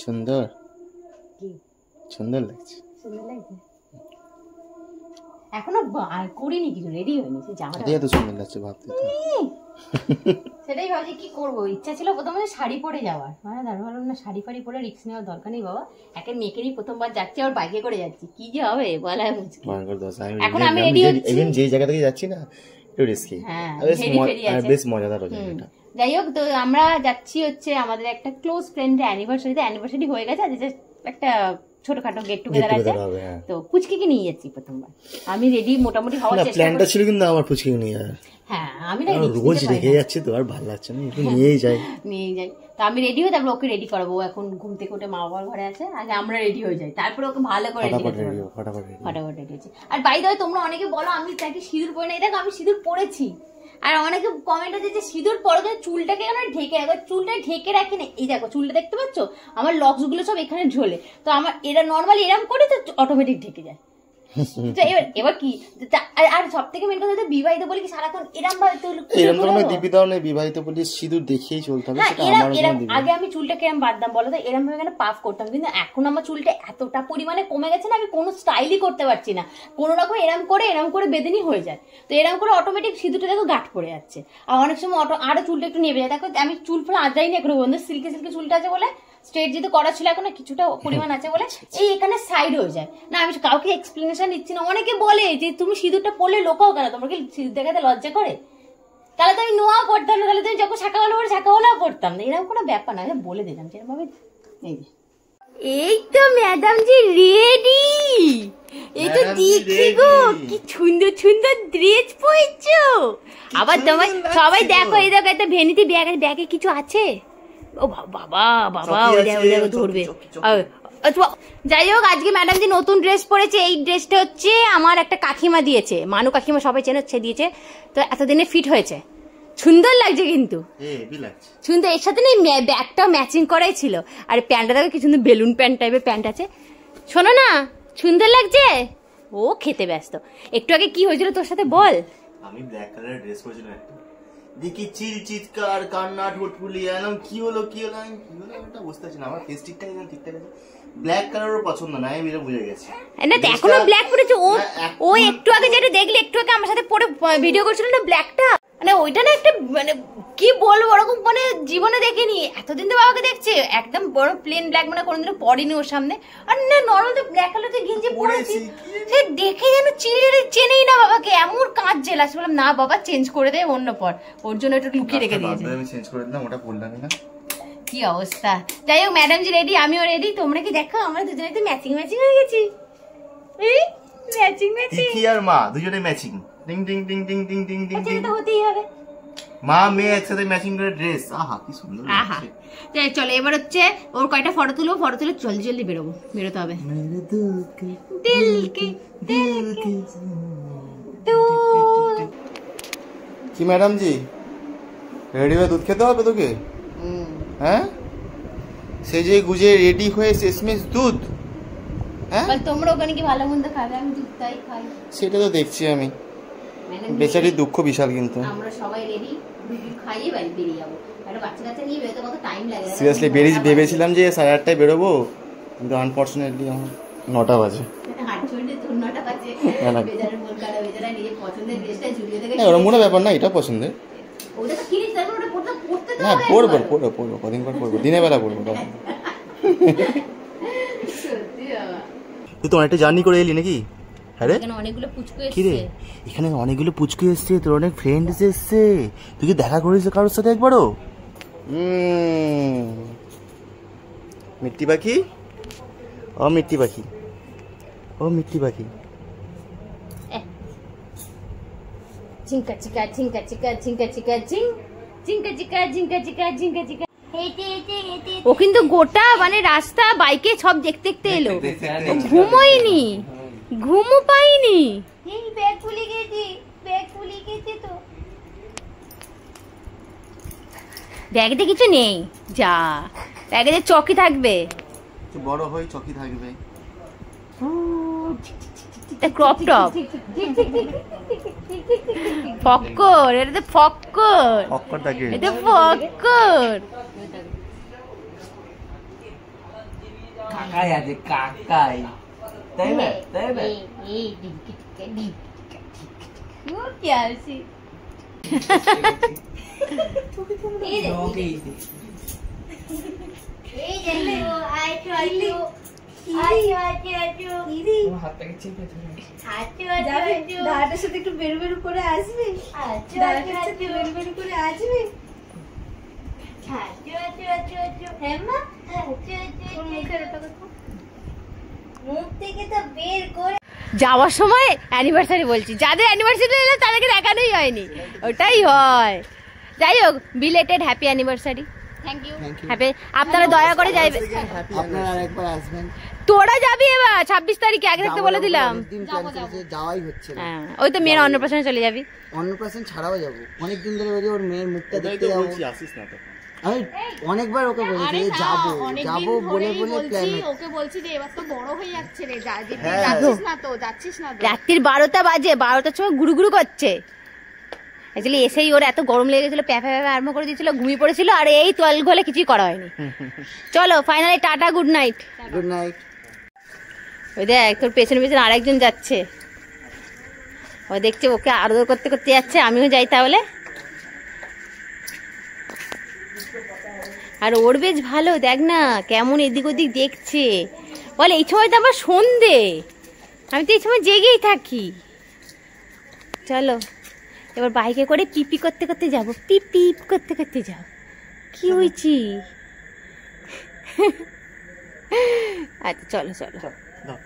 সুন্দর সুন্দর লাগছে। এখনো করিনি কিছু, রেডি হয়নি। জামাটা এত সুন্দর লাগছে ভাবতে তো। সেটাই ভাবছি কি করবো, ইচ্ছা ছিল প্রথমে শাড়ি পরে যাওয়ার, মানে ভাবলাম না শাড়ি ফাড়ি পরে রিস্ক নেওয়ার দরকার নেই বাবা, একে মেয়েকে নিয়ে প্রথমবার যাচ্ছি আর বাইকে করে যাচ্ছি, কি যে হবে বলা মুশকিল। এখন আমি রেডি হচ্ছি, ইভেন যে জায়গা থেকে যাচ্ছি না একটু রিস্কি, বেশ মজাদার হয়ে যাবে এটা। যাই হোক, তো আমরা যাচ্ছি হচ্ছে আমাদের একটা ক্লোজ ফ্রেন্ডের অ্যানিভার্সারি হয়ে গেছে, আজ একটা ছোটখাটো গেট টুগেদার আছে, তো পুচকিকে নিয়ে যাচ্ছি প্রথমবার। আমি রেডি মোটামুটি হওয়ার চেষ্টা করছি। প্ল্যানটা ছিল কিন্তু আমার পুচকিকে নিয়ে যাওয়ার। হ্যাঁ, আমি না রোজ রেখে যাচ্ছি তো আর ভালো লাগছে না, একটু নিয়েই যাই। তো আমি রেডি হই, তারপর ওকে রেডি করাবো। এখন ঘুম থেকে উঠে মা বাবার ঘরে আছে, আগে আমরা রেডি হয়ে যাই, তারপরে ওকে ভালো করে ফটাফট রেডি হচ্ছে। আর বাই দ্য ওয়ে, তোমরা অনেকে বলো আমি তাকে সিঁদুর পরে নাই, দেখো আমি সিঁদুর পরেছি। আর অনেকে কমেন্ট আছে যে সিঁদুর পরে চুলটাকে কেন ঢেকে রাখো, চুলটা ঢেকে রাখি না। এই দেখো চুলটা দেখতে পাচ্ছ, আমার লক্স গুলো সব এখানে ঝোলে, তো আমার এরা নর্মালি এরম করে তো অটোমেটিক ঢেকে যায়। এবার কি, আর সব থেকে মেন কথা, বিবাহিত বলে কি সারাক্ষণ এরম ভাবে দীপিতাও নেই, বিবাহিত বলে সিঁদুর দেখিয়েই চলতে হবে। আগে আমি চুলটা কিরম বাদতাম বলো তো, এরম ভাবে পাফ করতাম, কিন্তু এখন আমার চুলটা এতটা পরিমাণে কমে গেছে না, আমি কোনো স্টাইলই করতে পারছি না, কোন রকম এরম করে বেদেনি হয়ে যায়। তো এরম করে অটোমেটিক সিঁদুরটা দেখো গাঁট পড়ে যাচ্ছে, আর অনেক সময় আরো চুলটা একটু নেবে যায়। দেখো আমি চুল ফুল আজরাইনি এখনো বন্ধু, সিল্কি চুলটা আছে বলে, স্ট্রেট যেহেতু করা ছিল এখন কিছুটা পরিমাণ আছে বলে এই এখানে সাইড হয়ে যায় না। আমি কাউকে এক্সপ্লেনেশন দিচ্ছি না। অনেকে বলে যে তুমি সিঁদুরটা পরলে লোকাও কেন, তোমার কি সিঁদুর দেখাতে লজ্জা করে? তাহলে তো আমি নোয়া পড়তাম না, তাহলে তুমি যখন শাখাওয়ালাও পড়তাম না, এরকম কোনো ব্যাপার না, বলে দিলাম যেরকম ভাবে। এই তো ম্যাডাম জি রেডি, এই তো দেখি গো কি সুন্দর সুন্দর ড্রেস পরেছো। আবার তোমার সবাই দেখো, এই দেখো একটা ভ্যানিটি ব্যাগে কিছু আছে। ও বাবা বাবা, ওই ধরবে। যাই হোক, আজকে ম্যাডাম জি নতুন ড্রেস পরেছে। এই ড্রেসটা হচ্ছে আমার একটা কাকিমা দিয়েছে, মানু কাকিমা সবাই চেনে, দিয়েছে। তো এতদিনে ফিট হয়েছে, সুন্দর লাগছে কিন্তু সুন্দর। এর সাথে না ব্যাগটাও ম্যাচিং করাই ছিল। আর প্যান্টটা দেখো কি সুন্দর, বেলুন প্যান্ট টাইপের প্যান্ট আছে। শোনো না, সুন্দর লাগছে। ও খেতে ব্যস্ত। একটু আগে কি হয়েছিল তোর সাথে বল। আমি ব্ল্যাক কালারের ড্রেস পরেছিলাম একটা, দেখি চিৎকার কান্না ঠোঁট ফুলিয়ে এলাম, কি হলো ওটা বুঝতে পারছি না। আমার ফেস ঠিকঠাক আছে, ব্ল্যাক কালারও পছন্দ না, আমি বুঝে গেছি না। এখনো ব্ল্যাক পরেছে ও একটু আগে যেটা দেখলি, একটু আগে আমার সাথে পরে ভিডিও করছিল না ব্ল্যাকটা, মানে ওইটা না একটা মানে কি বলবো, ওরকম মানে জীবনে দেখিনি। এতদিন তো বাবাকে দেখছে একদম বড় প্লেন ব্ল্যাক, মানে কোনোদিনও পরেনি ওর সামনে। আর না নর্মাল তো ব্ল্যাক কালার গেঞ্জি পরেছি, সে দেখে যেন চেনেই না বাবাকে, এমন কাঁচ জেলাস। বললাম না বাবা চেঞ্জ করে দে অন্য পর, ওর জন্য একটু লুকিয়ে রেখে দিয়েছে। আমি চেঞ্জ করে দিলাম, ওটা পরলাম না। কি অবস্থা। যাই হোক, ম্যাডাম জি রেডি, আমিও রেডি। তোমরা কি দেখো, আমরা দুজনে তো ম্যাচিং হয়ে গেছি। ম্যাচিং কি আর মা দুজনে ম্যাচিং, টিং টিং টিং টিং টিং টিং টিং টিং, এটা হতেই হবে। মা মেয়ে একসাথে ম্যাচিং করে ড্রেস, আহা কি সুন্দর লাগছে। চলো এবার হচ্ছে ওর কয়টা ফটো তুলে জলদি বেরোতে হবে। কি ম্যাডাম জি রেডি হয়ে দুধ খেতে হবে তোকে? হ্যাঁ, সে যে গুজে রেডি হয়ে শেষমেশ দুধ। হ্যাঁ, তোমরা ওখানে কি ভালো মন্দ খাবে, আমি দুধটাই খাই। সেটা তো দেখছি আমি, বেচারির দুঃখ বিশাল। কিন্তু আমরা সবাই রেডি, দুধ খাইয়ে বাড়ি বেরিয়ে যাবো। একটা বাচ্চা নিয়ে বেরোতে কত টাইম লাগে। সিরিয়াসলি ভেবেছিলাম যে 8:30টায় বেরোবো, কিন্তু আনফরচুনেটলি আমার 9টা বাজে। ওরকম কোনো ব্যাপার না, এটা পছন্দের। হ্যাঁ পড়বো কদিন পর পড়বো, দিনের বেলা পড়বো। তুই তো অনেকটা জার্নি করে এলি নাকি? হ্যাঁ রে, কি রে এখানে অনেকগুলো পুচকু এসছে, তোর অনেক ফ্রেন্ড এসছে, তুই কি দেখা করেছিস কারোর সাথে একবারও? মিট্টি পাখি, ও মিট্টি পাখি, ও মিট্টি পাখি। ঝিঙ্কা চিকা ঝিঙ্কা চিকা ঝিঙ্কা চিকা ঝিং ঝিঙ্কা চিকা ঝিঙ্কা চিকা ঝিঙ্কা চিকা। ও কিন্তু গোটা মানে রাস্তা বাইকে সব দেখতে এলো, ঘুমও পাইনি। এই ব্যাগ ভুলে গেছি তো, ব্যাগেতে কিছু নেই। যা, ব্যাগেতে চকি থাকবে, বড় হয়ে চকি থাকবে। ক্রপ টপ ফক্কর, এটা তো ফক্কর থাকে, এটা ফক্কর। কাকাই আছে কাকাই, তাই না তাই না? দাদাটার সাথে একটু বেরু বেরু করে আসবি, দাদাটার সাথে বেরু বেরু করে আসবি। মুখ থেকে তো বের করে যাওয়ার সময় অ্যানিভার্সারি বলছি, যাদের অ্যানিভার্সারি এলো তাদেরকে দেখানোই হয়নি, ওটাই হয়। যাই হোক, belated happy anniversary. Thank you. Happy. আপনারা দয়া করে যাইবে, আপনারা আরেকবার আসবেন। তোরা যাবি এবার 26 তারিখে, আগে থাকতে বলে দিলাম। যাওয়াই হচ্ছে না। হ্যাঁ, ওই তো মেয়ের অন্নপ্রাশনে চলে যাবি। অন্নপ্রাশন ছাড়াও যাবো, অনেকদিন ধরে বলি ওর মেয়ের মুখটা ওটাই দেখতে তো যাবো। বলছি, আসিস না তো। আমি অনেকবার ওকে বলেছি যে যাবো যাবো বলে বলে প্ল্যান। ওকে বলছি যে এবার তো বড় হয়ে যাচ্ছে রে, হ্যাঁ। যাচ্ছিস না তো, যাচ্ছিস না তো। রাত্রির 12টা বাজে, 12টার সময় গুরু গুরু করছে। অ্যাকচুয়ালি এসেই ওর এত গরম লেগে গেছিল, প্যাপা প্যাপা আরম্ভ করে দিয়েছিল, ঘুমিয়ে পড়েছিল, আর এই তোয়াল ঘলে কিছুই করা হয়নি। চলো finally tata, good night. Good night. ওই দেখ তোর পেছনে পেছনে আরেকজন যাচ্ছে, ও দেখছে ওকে আদর করতে করতে যাচ্ছে, আমিও যাই তাহলে। আর ওর বেশ ভালো, দেখ না কেমন এদিক ওদিক দেখছে। বলে এই সময় তো আবার সন্ধে, আমি তো এই সময় জেগেই থাকি। চলো এবার বাইকে করে পিপি করতে করতে যাবো, পিপি করতে করতে যাও। কি হয়েছি? আচ্ছা চলো চলো। দাও।